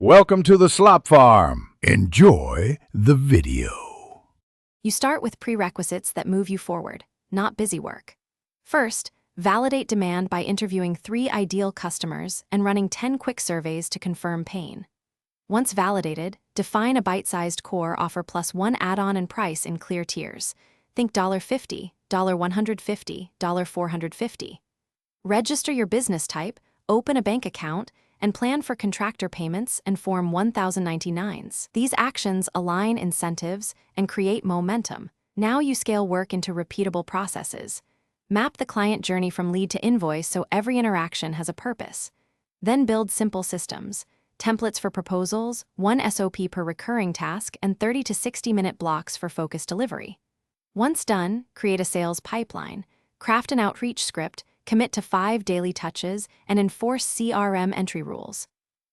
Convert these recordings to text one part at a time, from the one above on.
Welcome to the Slop Farm. Enjoy the video. You start with prerequisites that move you forward, not busy work. First, validate demand by interviewing 3 ideal customers and running 10 quick surveys to confirm pain. Once validated, define a bite-sized core offer plus 1 add-on and price in clear tiers. Think $50, $150, $450. Register your business type, open a bank account, and plan for contractor payments and Form 1099s. These actions align incentives and create momentum. Now you scale work into repeatable processes. Map the client journey from lead to invoice so every interaction has a purpose. Then build simple systems, templates for proposals, 1 SOP per recurring task, and 30 to 60-minute blocks for focused delivery. Once done, create a sales pipeline, craft an outreach script, commit to 5 daily touches, and enforce CRM entry rules.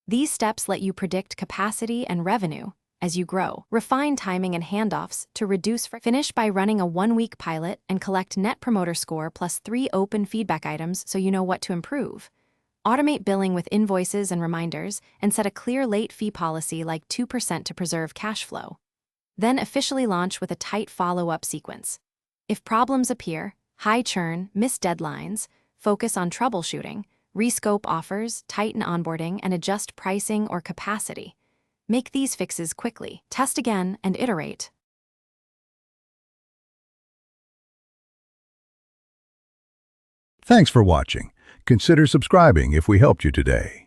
These steps let you predict capacity and revenue as you grow. Refine timing and handoffs to reduce friction. Finish by running a 1-week pilot and collect Net Promoter Score plus 3 open feedback items so you know what to improve. Automate billing with invoices and reminders, and set a clear late fee policy like 2% to preserve cash flow. Then officially launch with a tight follow-up sequence. If problems appear, high churn, missed deadlines, focus on troubleshooting, rescope offers, tighten onboarding, and adjust pricing or capacity. Make these fixes quickly. Test again and iterate. Thanks for watching. Consider subscribing if we helped you today.